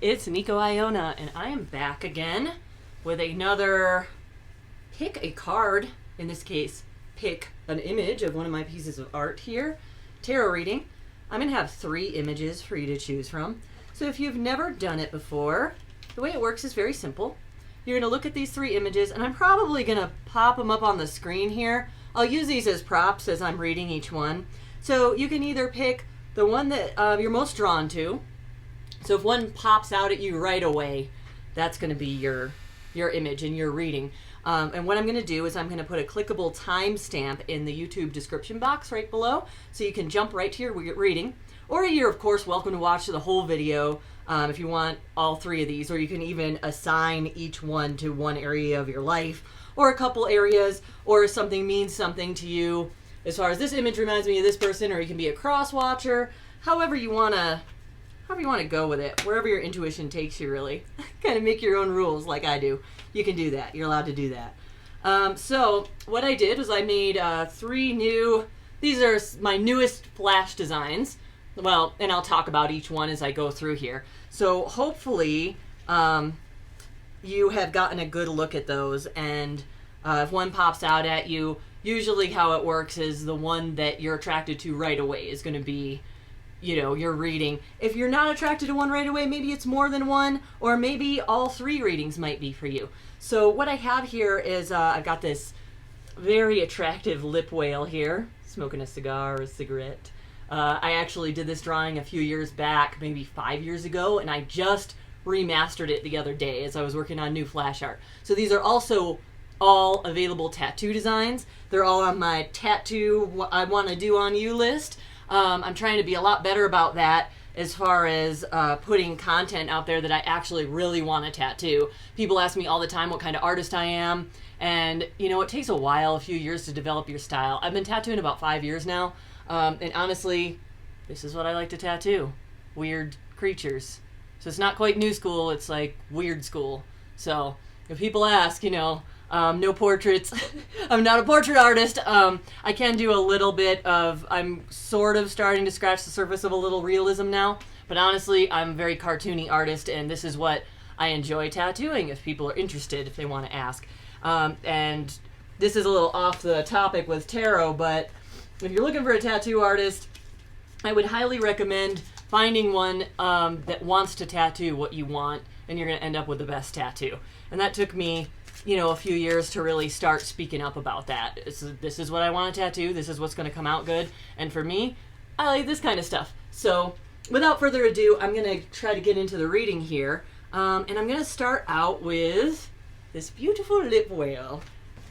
it's Nico Iona, and I am back again with another pick a card, in this case, pick an image of one of my pieces of art here, tarot reading. I'm going to have 3 images for you to choose from. So if you've never done it before, the way it works is very simple. You're going to look at these 3 images, and I'm probably going to pop them up on the screen here. I'll use these as props as I'm reading each one. So you can either pick the one that you're most drawn to. So if one pops out at you right away, that's going to be your image and your reading. And what I'm going to do is I'm going to put a clickable timestamp in the YouTube description box right below, so you can jump right to your reading. Or you're, of course, welcome to watch the whole video if you want all 3 of these, or you can even assign each one to one area of your life, or a couple areas, or if something means something to you, as far as this image reminds me of this person, or you can be a cross-watcher, however you want to go with it, wherever your intuition takes you, really. Kind of make your own rules like I do. You can do that. You're allowed to do that. So what I did was I made 3 new, these are my newest flash designs. Well, and I'll talk about each one as I go through here. So hopefully you have gotten a good look at those, and if one pops out at you, usually how it works is the one that you're attracted to right away is going to be, you know, your reading. If you're not attracted to one right away, maybe it's more than one, or maybe all 3 readings might be for you. So what I have here is I've got this very attractive lip whale here, smoking a cigar or a cigarette. I actually did this drawing a few years back, maybe 5 years ago, and I just remastered it the other day as I was working on new flash art. So these are also all available tattoo designs. They're all on my tattoo what I want to do on you list. I'm trying to be a lot better about that as far as putting content out there that I actually really want to tattoo. People ask me all the time what kind of artist I am, and you know, it takes a while, a few years to develop your style. I've been tattooing about 5 years now, and honestly, this is what I like to tattoo. Weird creatures. So it's not quite new school, it's like weird school. So if people ask, you know, no portraits. I'm not a portrait artist. I can do a little bit of, I'm sort of starting to scratch the surface of a little realism now, but honestly, I'm a very cartoony artist, and this is what I enjoy tattooing if people are interested, if they want to ask. And this is a little off the topic with tarot, but if you're looking for a tattoo artist, I would highly recommend finding one that wants to tattoo what you want, and you're going to end up with the best tattoo. And that took me, you know, a few years to really start speaking up about that. This is what I want to tattoo. This is what's going to come out good. And for me, I like this kind of stuff. So without further ado, I'm going to try to get into the reading here. And I'm going to start out with this beautiful lip whale.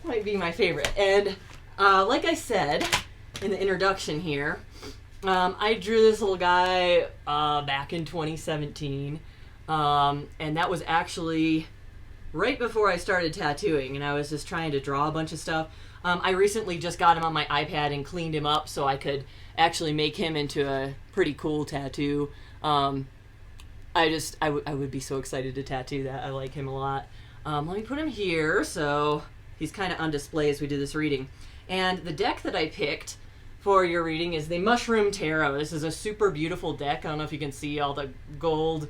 Might be my favorite. And like I said in the introduction here, I drew this little guy back in 2017. And that was actually right before I started tattooing, and I was just trying to draw a bunch of stuff. I recently just got him on my iPad and cleaned him up so I could actually make him into a pretty cool tattoo. I would be so excited to tattoo that. I like him a lot. Let me put him here so he's kind of on display as we do this reading. And the deck that I picked for your reading is the Mushroom Tarot. This is a super beautiful deck. I don't know if you can see all the gold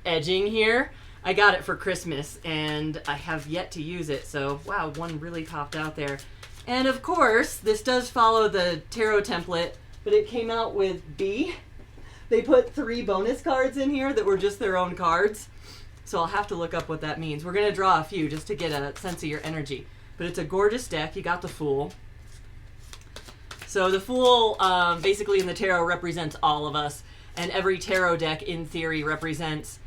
edging here. I got it for Christmas, and I have yet to use it, so wow, one really popped out there. And of course, this does follow the tarot template, but it came out with B. They put 3 bonus cards in here that were just their own cards, so I'll have to look up what that means. We're going to draw a few just to get a sense of your energy. But it's a gorgeous deck. You got the Fool. So the Fool, basically in the tarot, represents all of us, and every tarot deck, in theory, represents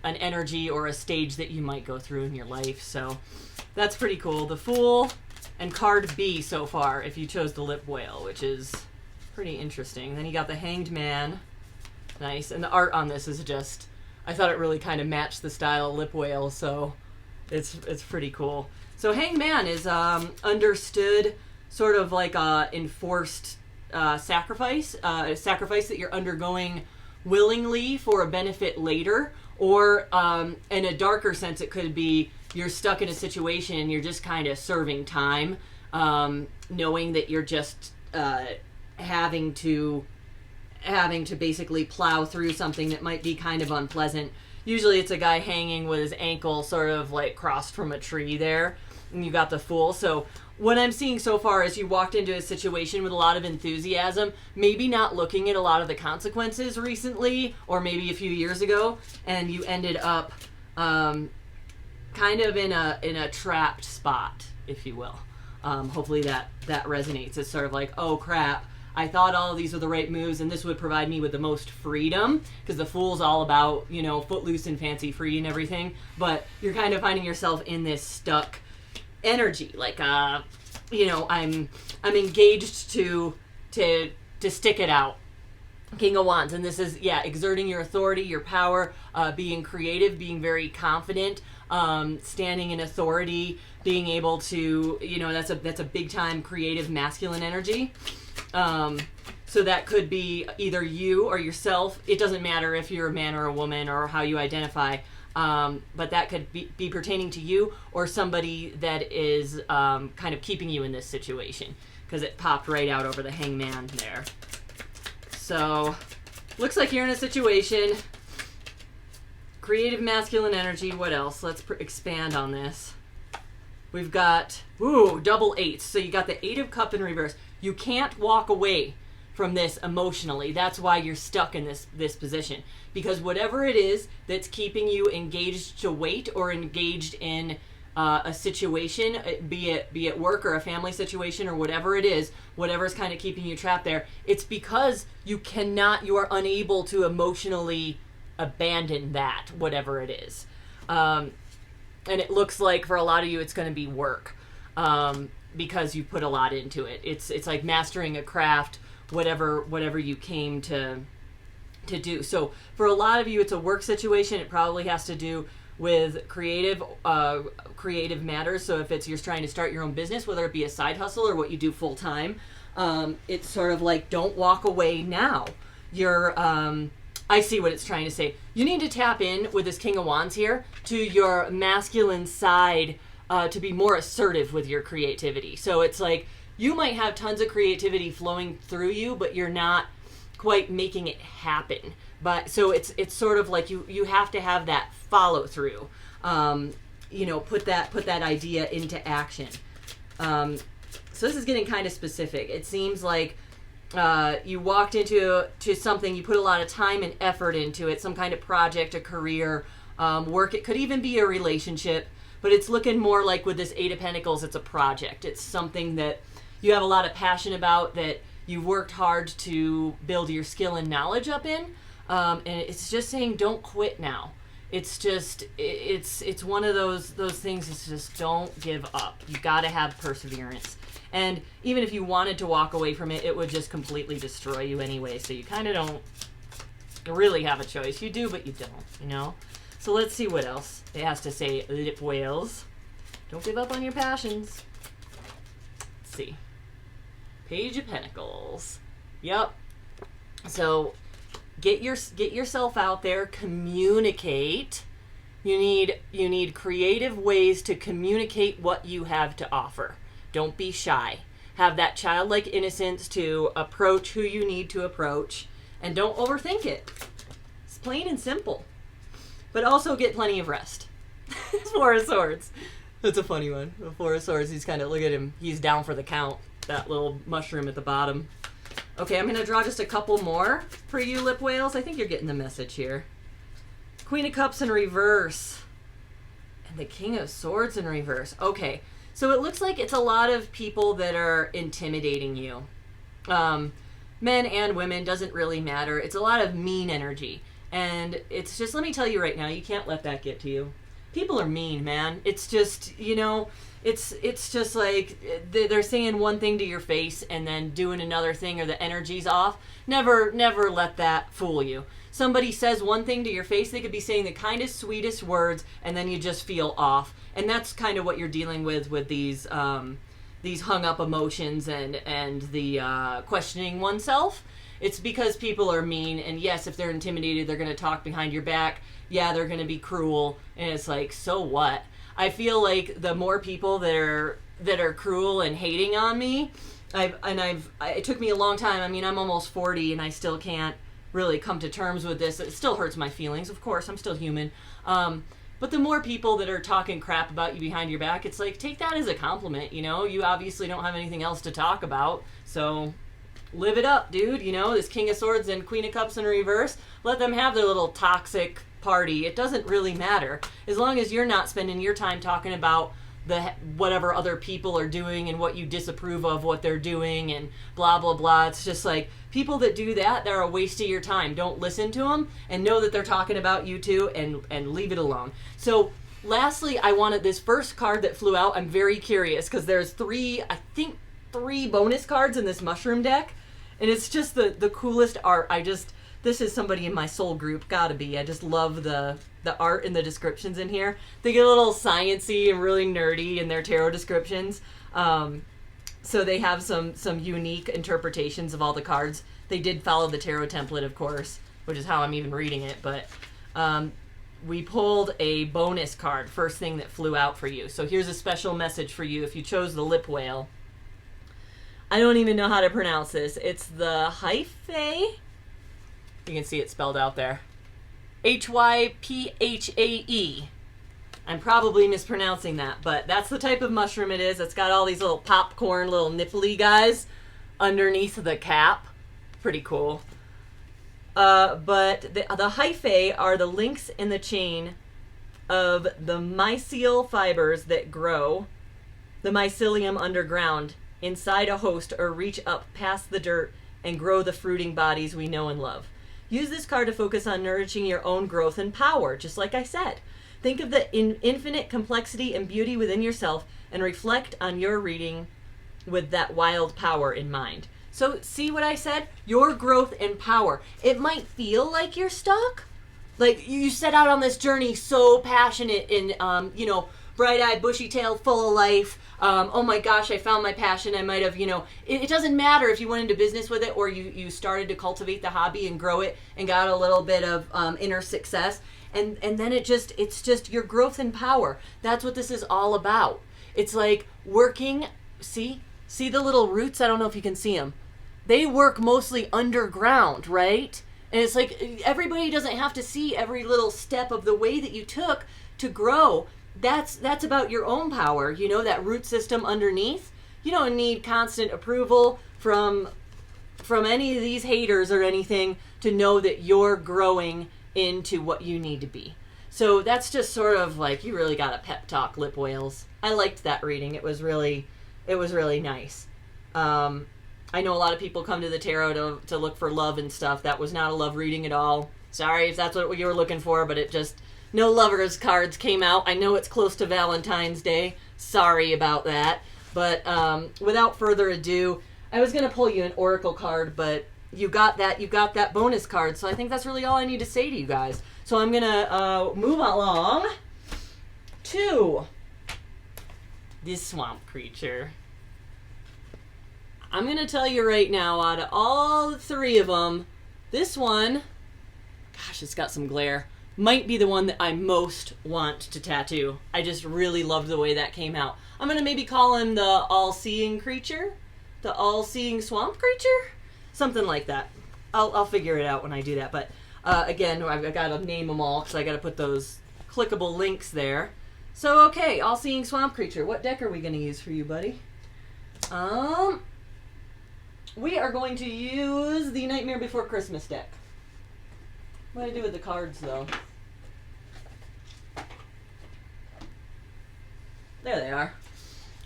an energy or a stage that you might go through in your life. So that's pretty cool. The Fool and card B so far, if you chose the lip whale, which is pretty interesting. Then you got the Hanged Man. Nice. And the art on this is just, I thought it really kind of matched the style of lip whale, so it's pretty cool. So Hanged Man is understood sort of like a enforced sacrifice, a sacrifice that you're undergoing willingly for a benefit later, or in a darker sense, it could be you're stuck in a situation and you're just kind of serving time, knowing that you're just having to having to basically plow through something that might be kind of unpleasant. Usually it's a guy hanging with his ankle sort of like crossed from a tree there, and you got the Fool. So what I'm seeing so far is you walked into a situation with a lot of enthusiasm, maybe not looking at a lot of the consequences recently, or maybe a few years ago, and you ended up kind of in a trapped spot, if you will. Hopefully that resonates. It's sort of like, oh crap, I thought all of these were the right moves and this would provide me with the most freedom, because the Fool's all about, you know, footloose and fancy free and everything, but you're kind of finding yourself in this stuck energy, like you know, I'm engaged to stick it out. King of Wands, and this is, yeah, exerting your authority, your power, being creative, being very confident, standing in authority, being able to, you know, that's a big time creative masculine energy. So that could be either you or yourself. It doesn't matter if you're a man or a woman or how you identify. But that could be pertaining to you or somebody that is kind of keeping you in this situation, because it popped right out over the Hangman there. So looks like you're in a situation. Creative masculine energy. What else? Let's expand on this. We've got, double eights. So you got the Eight of Cups in reverse. You can't walk away from this emotionally. That's why you're stuck in this position, because whatever it is that's keeping you engaged to wait or engaged in a situation, be it work or a family situation or whatever it is, whatever's kind of keeping you trapped there, it's because you are unable to emotionally abandon that, whatever it is. And it looks like for a lot of you it's going to be work, because you put a lot into it. It's like mastering a craft, whatever you came to do. So for a lot of you, it's a work situation. It probably has to do with creative matters. So if you're trying to start your own business, whether it be a side hustle or what you do full time, it's sort of like, don't walk away now. I see what it's trying to say. You need to tap in with this King of Wands here to your masculine side, to be more assertive with your creativity. So it's like, you might have tons of creativity flowing through you, but you're not quite making it happen. But so it's sort of like you have to have that follow through. You know, put that idea into action. So this is getting kind of specific. It seems like you walked into something, you put a lot of time and effort into it, some kind of project, a career, work. It could even be a relationship, but it's looking more like with this Eight of Pentacles, it's a project. It's something that you have a lot of passion about, that you've worked hard to build your skill and knowledge up in. And it's just saying, don't quit now. It's just, it's one of those things. It's just, don't give up. You got to have perseverance. And even if you wanted to walk away from it, it would just completely destroy you anyway. So you kind of don't really have a choice. You do, but you don't, you know? So let's see what else it has to say. Lip whales. Don't give up on your passions. Let's see. Page of Pentacles. Yep. So get yourself out there, communicate. You need creative ways to communicate what you have to offer. Don't be shy. Have that childlike innocence to approach who you need to approach, and don't overthink it. It's plain and simple. But also get plenty of rest. Four of Swords. That's a funny one. The Four of Swords, he's kind of, look at him. He's down for the count. That little mushroom at the bottom. Okay, I'm going to draw just a couple more for you, lip whales. I think you're getting the message here. Queen of Cups in reverse. And the King of Swords in reverse. Okay, so it looks like it's a lot of people that are intimidating you. Men and women, doesn't really matter. It's a lot of mean energy. And it's just, let me tell you right now, you can't let that get to you. People are mean, man. It's just, you know, it's just like they're saying one thing to your face and then doing another thing, or the energy's off. Never let that fool you. Somebody says one thing to your face, they could be saying the kindest, sweetest words, and then you just feel off. And that's kind of what you're dealing with these hung up emotions and the questioning oneself. It's because people are mean, and yes, if they're intimidated, they're going to talk behind your back. Yeah, they're going to be cruel, and it's like, so what? I feel like the more people that are cruel and hating on me, It took me a long time. I mean, I'm almost 40 and I still can't really come to terms with this. It still hurts my feelings, of course. I'm still human. But the more people that are talking crap about you behind your back, it's like, take that as a compliment, you know? You obviously don't have anything else to talk about, so live it up, dude. You know, this King of Swords and Queen of Cups in reverse, let them have their little toxic party. It doesn't really matter. As long as you're not spending your time talking about whatever other people are doing and what you disapprove of what they're doing and blah, blah, blah. It's just like, people that do that, they're a waste of your time. Don't listen to them and know that they're talking about you too, and leave it alone. So lastly, I wanted this first card that flew out. I'm very curious because there's three bonus cards in this mushroom deck, and it's just the coolest art. This is somebody in my soul group, gotta be. I just love the art and the descriptions in here. They get a little sciencey and really nerdy in their tarot descriptions. So they have some unique interpretations of all the cards. They did follow the tarot template, of course, which is how I'm even reading it. But we pulled a bonus card, first thing that flew out for you. So here's a special message for you if you chose the lip whale. I don't even know how to pronounce this. It's the hyphae. You can see it spelled out there. Hyphae. I'm probably mispronouncing that, but that's the type of mushroom it is. It's got all these little popcorn, little nipply guys underneath the cap. Pretty cool. But the hyphae are the links in the chain of the mycelial fibers that grow the mycelium underground inside a host or reach up past the dirt and grow the fruiting bodies we know and love. Use this card to focus on nourishing your own growth and power, just like I said. Think of the infinite complexity and beauty within yourself and reflect on your reading with that wild power in mind. So see what I said? Your growth and power. It might feel like you're stuck. Like you set out on this journey so passionate and, bright-eyed, bushy-tailed, full of life. Oh my gosh, I found my passion. I might have, it doesn't matter if you went into business with it or you started to cultivate the hobby and grow it and got a little bit of inner success. And then it's just your growth and power. That's what this is all about. It's like working, see the little roots? I don't know if you can see them. They work mostly underground, right? And it's like everybody doesn't have to see every little step of the way that you took to grow. That's about your own power, that root system underneath. You don't need constant approval from any of these haters or anything to know that you're growing into what you need to be. So that's just sort of like, you really got to pep talk, lip whales. I liked that reading. It was really nice. I know a lot of people come to the tarot to look for love and stuff. That was not a love reading at all. Sorry if that's what you were looking for, but no lovers cards came out. I know it's close to Valentine's Day. Sorry about that. But without further ado, I was going to pull you an oracle card, but you got that bonus card. So I think that's really all I need to say to you guys. So I'm going to move along to this swamp creature. I'm going to tell you right now, out of all three of them, this one, gosh, it's got some glare, might be the one that I most want to tattoo. I just really loved the way that came out. I'm going to maybe call him the all-seeing creature, the all-seeing swamp creature, something like that. I'll figure it out when I do that. But again, I've got to name them all because I got to put those clickable links there. So, okay, all-seeing swamp creature. What deck are we going to use for you, buddy? We are going to use the Nightmare Before Christmas deck. What do I do with the cards, though? There they are.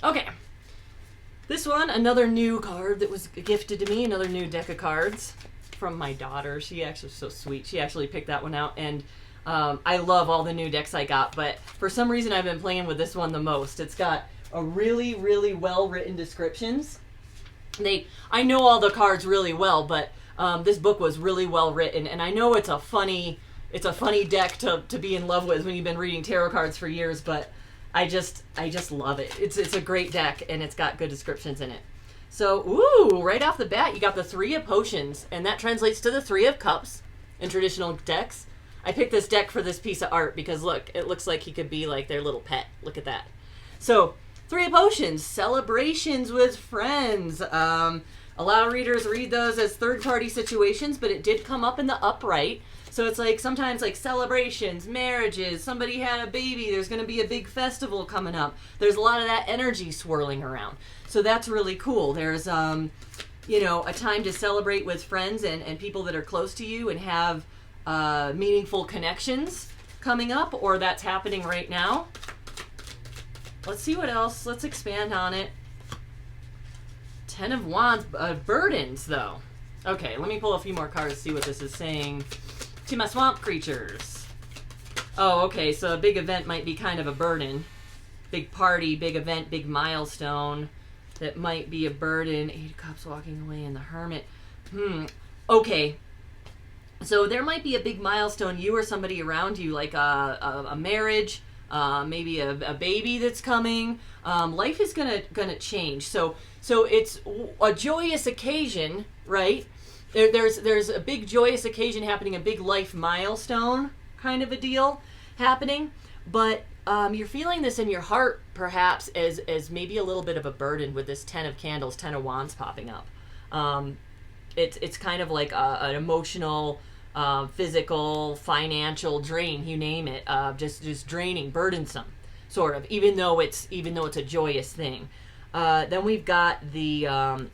Okay. This one, another new card that was gifted to me, another new deck of cards from my daughter. She actually is so sweet. She actually picked that one out, and I love all the new decks I got, but for some reason I've been playing with this one the most. It's got a really, really well-written descriptions. I know all the cards really well, but this book was really well written, and I know it's a funny deck to be in love with when you've been reading tarot cards for years, but I just love it. It's a great deck, and it's got good descriptions in it. So, ooh, right off the bat, you got the Three of Potions, and that translates to the Three of Cups in traditional decks. I picked this deck for this piece of art because, look, it looks like he could be like their little pet. Look at that. So, Three of Potions, celebrations with friends. A lot of readers read those as third-party situations, but it did come up in the upright. So it's like sometimes like celebrations, marriages, somebody had a baby, there's going to be a big festival coming up. There's a lot of that energy swirling around. So that's really cool. There's, you know, a time to celebrate with friends and people that are close to you and have meaningful connections coming up, or that's happening right now. Let's see what else. Let's expand on it. Ten of Wands, burdens though. Okay, let me pull a few more cards to see what this is saying to my swamp creatures. Oh, okay, so a big event might be kind of a burden. Big party, big event, big milestone that might be a burden. Eight of Cups, walking away, and the Hermit. Okay. So there might be a big milestone, you or somebody around you, like a marriage, maybe a baby that's coming. Life is gonna change. So it's a joyous occasion, right? There's a big joyous occasion happening, a big life milestone kind of a deal happening, but you're feeling this in your heart perhaps as maybe a little bit of a burden with this Ten of Candles, Ten of Wands popping up. It's kind of like an emotional, physical, financial drain, you name it, just draining, burdensome, sort of, even though it's a joyous thing. Then we've got the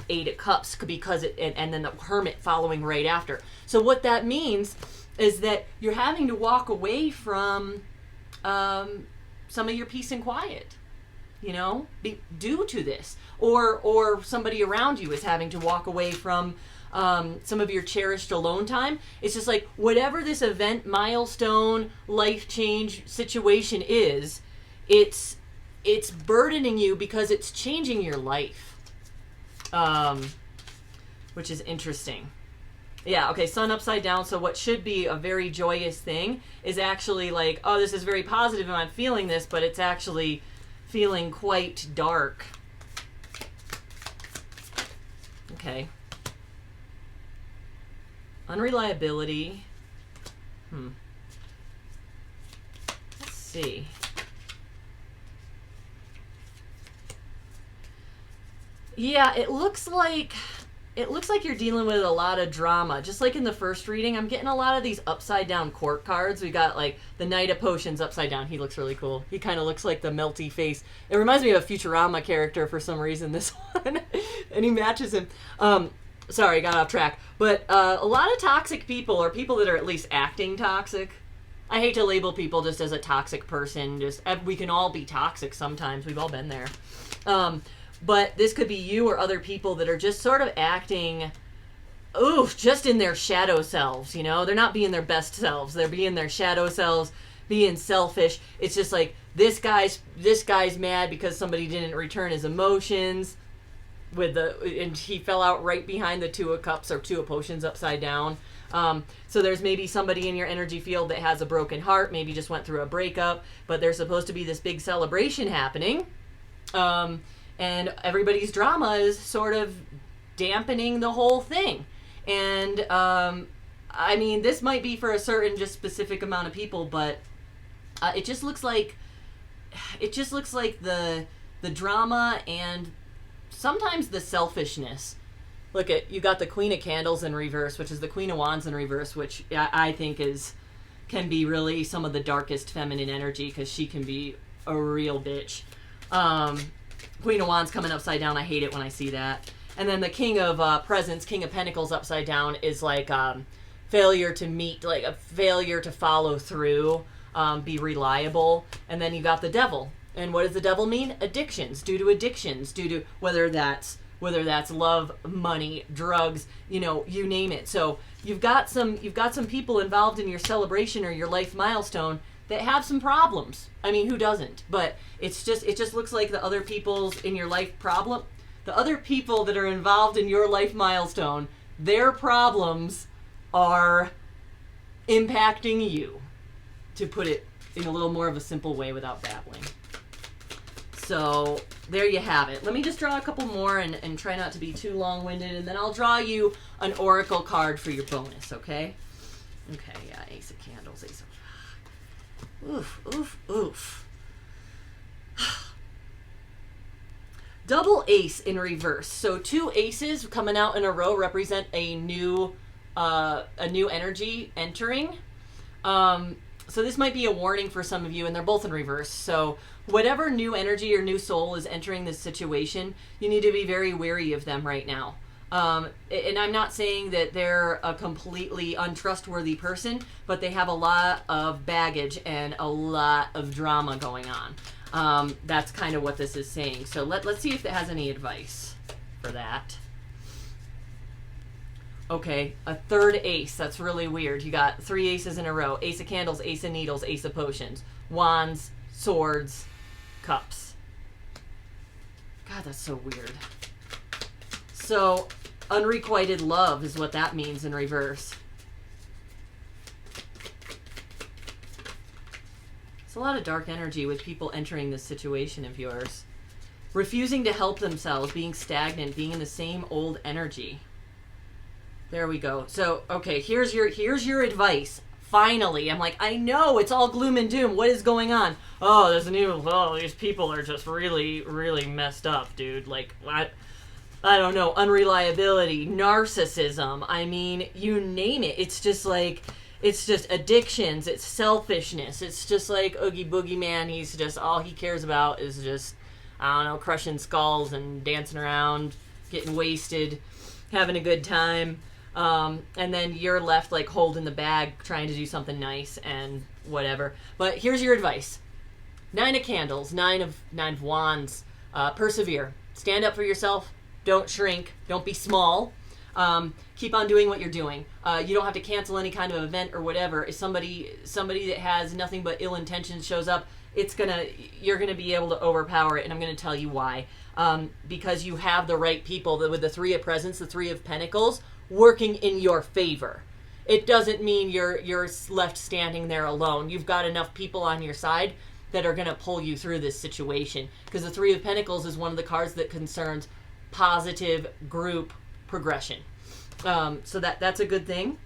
Eight of Cups, because and then the Hermit following right after. So what that means is that you're having to walk away from some of your peace and quiet, you know, due to this, or somebody around you is having to walk away from some of your cherished alone time. It's just like whatever this event, milestone, life change situation is, it's burdening you because it's changing your life, which is interesting. Yeah, okay, Sun upside down, so what should be a very joyous thing is actually like, oh, this is very positive and I'm feeling this, but it's actually feeling quite dark. Okay. Unreliability. Let's see. Yeah, it looks like you're dealing with a lot of drama. Just like in the first reading, I'm getting a lot of these upside down court cards. We got like the Knight of Potions upside down. He looks really cool. He kind of looks like the melty face. It reminds me of a Futurama character for some reason, this one. And he matches him. Sorry, got off track. But a lot of toxic people, or people that are at least acting toxic. I hate to label people just as a toxic person. Just we can all be toxic sometimes. We've all been there. But this could be you or other people that are just sort of acting, just in their shadow selves, you know? They're not being their best selves. They're being their shadow selves, being selfish. It's just like, this guy's mad because somebody didn't return his emotions and he fell out right behind the Two of Cups or Two of Potions upside down. So there's maybe somebody in your energy field that has a broken heart, maybe just went through a breakup, but there's supposed to be this big celebration happening. And everybody's drama is sort of dampening the whole thing. And, I mean, this might be for a certain just specific amount of people, but it just looks like the drama and sometimes the selfishness. Look at, you got the Queen of Candles in reverse, which is the Queen of Wands in reverse, which I think can be really some of the darkest feminine energy, because she can be a real bitch. Queen of Wands coming upside down, I hate it when I see that. And then the King of Presents, King of Pentacles upside down is like failure to meet, like a failure to follow through, be reliable. And then you got the Devil. And what does the Devil mean? Addictions, due to whether that's love, money, drugs, you know, you name it. So you've got some people involved in your celebration or your life milestone that have some problems. I mean, who doesn't? But it just looks like the other people's in your life problem, the other people that are involved in your life milestone, their problems are impacting you, to put it in a little more of a simple way without babbling. So there you have it. Let me just draw a couple more and try not to be too long-winded, and then I'll draw you an oracle card for your bonus, okay? Okay, yeah, Ace of Candles, Ace of... Oof, oof, oof. Double ace in reverse. So 2 aces coming out in a row represent a new energy entering. So this might be a warning for some of you, and they're both in reverse. So whatever new energy or new soul is entering this situation, you need to be very wary of them right now. And I'm not saying that they're a completely untrustworthy person, but they have a lot of baggage and a lot of drama going on. That's kind of what this is saying. So let's see if it has any advice for that. Okay, a third ace. That's really weird. You got 3 aces in a row. Ace of candles, ace of needles, ace of potions. Wands, swords, cups. God, that's so weird. So, unrequited love is what that means in reverse. It's a lot of dark energy with people entering this situation of yours. Refusing to help themselves, being stagnant, being in the same old energy. There we go. So, okay, here's your advice. Finally, I'm like, I know it's all gloom and doom. What is going on? Oh, there's a new, these people are just really, really messed up, dude. Like, what? I don't know, unreliability, narcissism. I mean, you name it. It's just like, it's just addictions. It's selfishness. It's just like Oogie Boogie Man. He's just, all he cares about is just, I don't know, crushing skulls and dancing around, getting wasted, having a good time. And then you're left like holding the bag, trying to do something nice and whatever. But here's your advice. 9 of candles, 9 of wands. Persevere. Stand up for yourself. Don't shrink. Don't be small. Keep on doing what you're doing. You don't have to cancel any kind of event or whatever. If somebody that has nothing but ill intentions shows up, you're gonna be able to overpower it, and I'm gonna tell you why. Because you have the right people with the 3 of presents, the 3 of pentacles, working in your favor. It doesn't mean you're left standing there alone. You've got enough people on your side that are going to pull you through this situation, because the 3 of Pentacles is one of the cards that concerns positive group progression. So that's a good thing.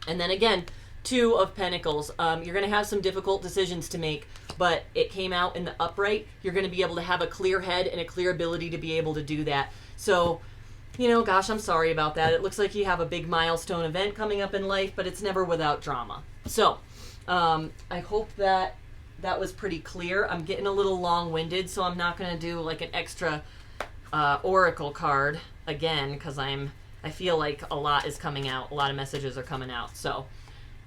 And then again, 2 of Pentacles. You're going to have some difficult decisions to make, but it came out in the upright. You're going to be able to have a clear head and a clear ability to be able to do that. So, you know, gosh, I'm sorry about that. It looks like you have a big milestone event coming up in life, but it's never without drama. So, I hope that was pretty clear. I'm getting a little long-winded, so I'm not going to do like an extra oracle card again, because I feel like a lot is coming out. A lot of messages are coming out. So,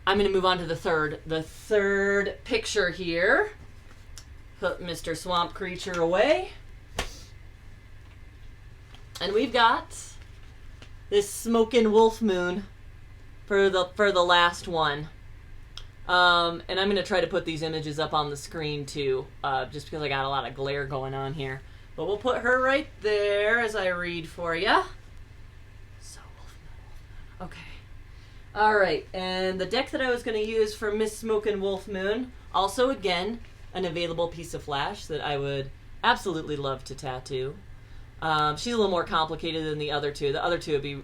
I'm going to move on to the third picture here. Put Mr. Swamp Creature away. And we've got this Smokin' Wolf Moon for the last one. And I'm going to try to put these images up on the screen too, just because I got a lot of glare going on here. But we'll put her right there as I read for you. So, Wolf Moon. Okay. All right, and the deck that I was going to use for Miss Smokin' Wolf Moon, also again, an available piece of flash that I would absolutely love to tattoo. She's a little more complicated than the other 2. The other 2 would be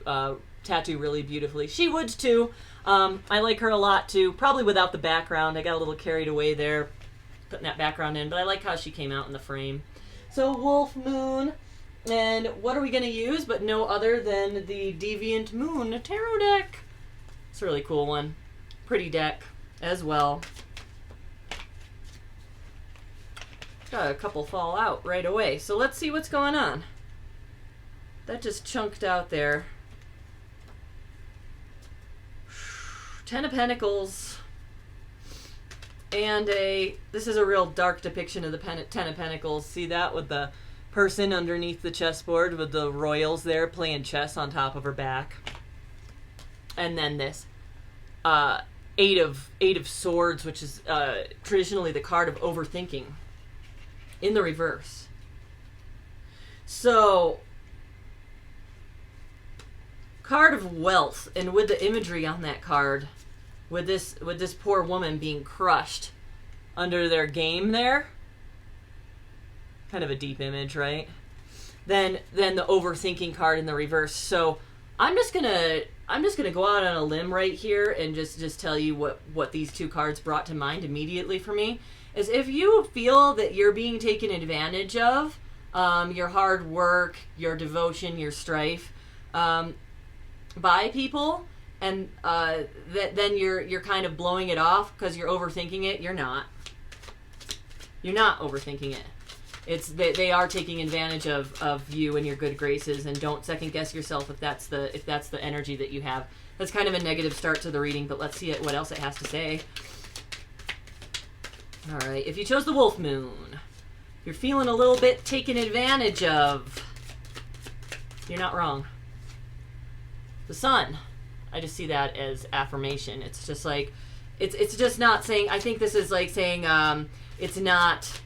tattooed really beautifully. She would too. I like her a lot too, probably without the background. I got a little carried away there putting that background in, but I like how she came out in the frame. So Wolf Moon, and what are we going to use but no other than the Deviant Moon Tarot deck. It's a really cool one. Pretty deck as well. Got a couple fall out right away. So let's see what's going on. That just chunked out there. 10 of Pentacles. And this is a real dark depiction of the 10 of Pentacles. See that with the person underneath the chessboard with the royals there playing chess on top of her back. And then this 8 of Swords, which is traditionally the card of overthinking, in the reverse. So, card of wealth, and with the imagery on that card, with this poor woman being crushed under their game there. Kind of a deep image, right? Then the overthinking card in the reverse. So I'm just gonna go out on a limb right here and just tell you what these 2 cards brought to mind immediately for me. Is if you feel that you're being taken advantage of, your hard work, your devotion, your strife by people, and then you're kind of blowing it off because you're overthinking it. You're not. You're not overthinking it. It's they are taking advantage of you and your good graces, and don't second guess yourself if that's the energy that you have. That's kind of a negative start to the reading, but let's see what else it has to say. All right, if you chose the Wolf Moon, you're feeling a little bit taken advantage of. You're not wrong. The Sun, I just see that as affirmation. It's just like, it's just not saying, I think this is like saying it's not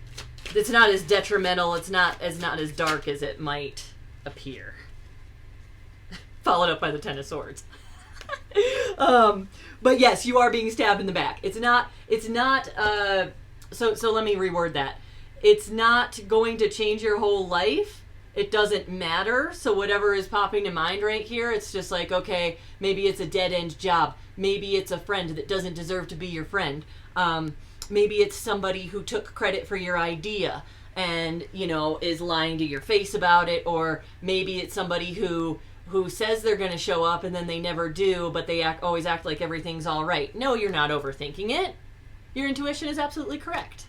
as detrimental, it's not as dark as it might appear. Followed up by the Ten of Swords. But yes, you are being stabbed in the back. It's not so let me reword that. It's not going to change your whole life. It doesn't matter. So whatever is popping to mind right here, it's just like, okay, maybe it's a dead-end job. Maybe it's a friend that doesn't deserve to be your friend. Maybe it's somebody who took credit for your idea and, is lying to your face about it. Or maybe it's somebody who says they're going to show up and then they never do, but they always act like everything's all right. No, you're not overthinking it. Your intuition is absolutely correct.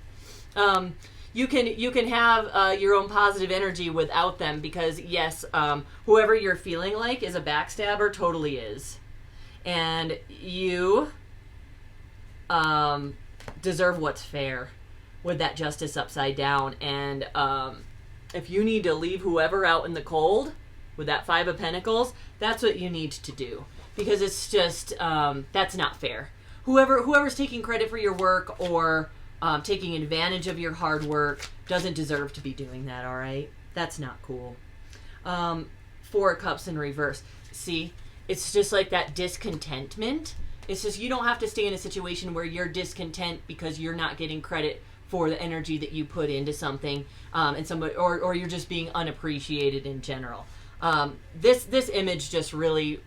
You can have your own positive energy without them, because yes, whoever you're feeling like is a backstabber, totally is, and you deserve what's fair with that justice upside down. And if you need to leave whoever out in the cold with that Five of Pentacles, that's what you need to do, because it's just that's not fair. Whoever's taking credit for your work or taking advantage of your hard work doesn't deserve to be doing that, all right? That's not cool. Four of Cups in reverse. See, it's just like that discontentment. It's just, you don't have to stay in a situation where you're discontent because you're not getting credit for the energy that you put into something, and somebody, or you're just being unappreciated in general. This image just really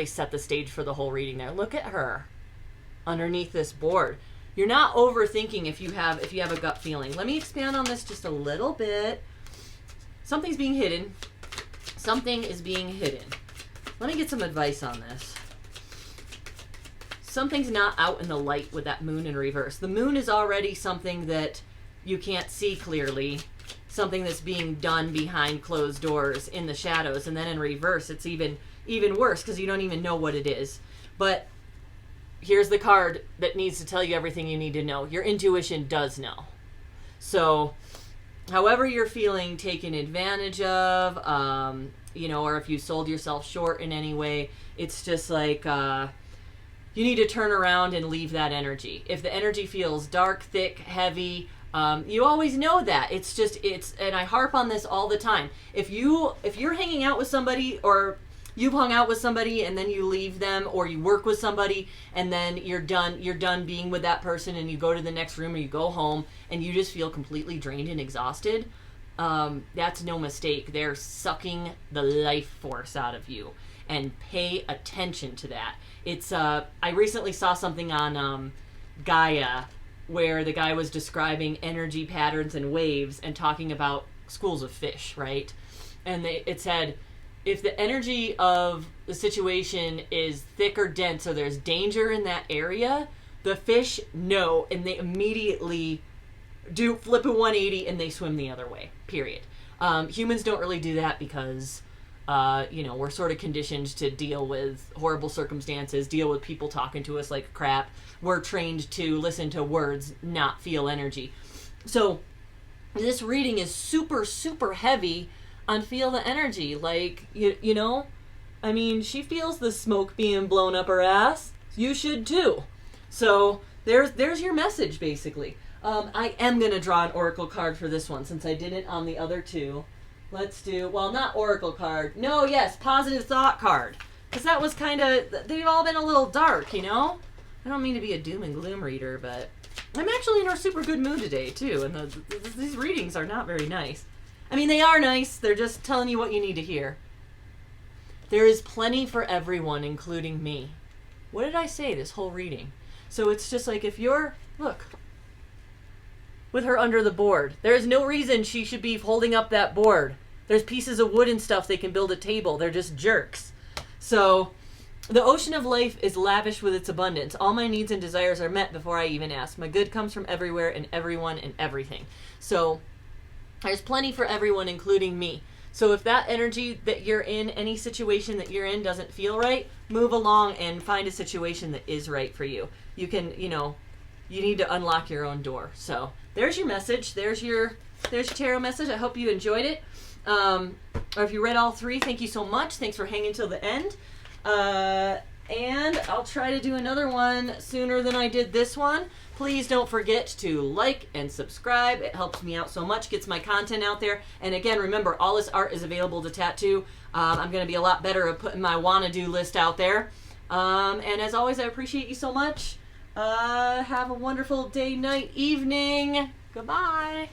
set the stage for the whole reading there. Look at her underneath this board. You're not overthinking if you have a gut feeling. Let me expand on this just a little bit. Something's being hidden. Something is being hidden. Let me get some advice on this. Something's not out in the light with that moon in reverse. The moon is already something that you can't see clearly. Something that's being done behind closed doors in the shadows. And then in reverse, it's even worse because you don't even know what it is. But here's the card that needs to tell you everything you need to know. Your intuition does know. So however you're feeling taken advantage of, or if you sold yourself short in any way, it's just like you need to turn around and leave that energy. If the energy feels dark, thick, heavy, you always know that. And I harp on this all the time. If you're hanging out with somebody, or you've hung out with somebody and then you leave them, or you work with somebody and then you're done being with that person and you go to the next room or you go home and you just feel completely drained and exhausted, that's no mistake. They're sucking the life force out of you, and pay attention to that. It's I recently saw something on Gaia where the guy was describing energy patterns and waves and talking about schools of fish, right? And it said, if the energy of the situation is thick or dense, or there's danger in that area, the fish know, and they immediately do flip a 180 and they swim the other way, period. Humans don't really do that because, we're sort of conditioned to deal with horrible circumstances, deal with people talking to us like crap. We're trained to listen to words, not feel energy. So this reading is super, super heavy on feel the energy. Like, I mean, she feels the smoke being blown up her ass. You should too. So there's your message, basically. I am going to draw an oracle card for this one, since I didn't on the other two. Let's do, well, not oracle card. No, yes, positive thought card. Because that was kind of, they've all been a little dark, I don't mean to be a doom and gloom reader, but I'm actually in a super good mood today, too. And these readings are not very nice. I mean, they are nice. They're just telling you what you need to hear. There is plenty for everyone, including me. What did I say this whole reading? So it's just like, if you're, look, with her under the board. There is no reason she should be holding up that board. There's pieces of wood and stuff they can build a table. They're just jerks. So the ocean of life is lavish with its abundance. All my needs and desires are met before I even ask. My good comes from everywhere and everyone and everything. So there's plenty for everyone, including me. So if that energy that you're in, any situation that you're in doesn't feel right, move along and find a situation that is right for you. You can, you need to unlock your own door. So there's your message. There's your tarot message. I hope you enjoyed it. Or if you read all three, thank you so much. Thanks for hanging till the end. And I'll try to do another one sooner than I did this one. Please don't forget to like and subscribe. It helps me out so much, gets my content out there. And again, remember, all this art is available to tattoo. I'm going to be a lot better at putting my wanna-do list out there. And as always, I appreciate you so much. Have a wonderful day, night, evening. Goodbye.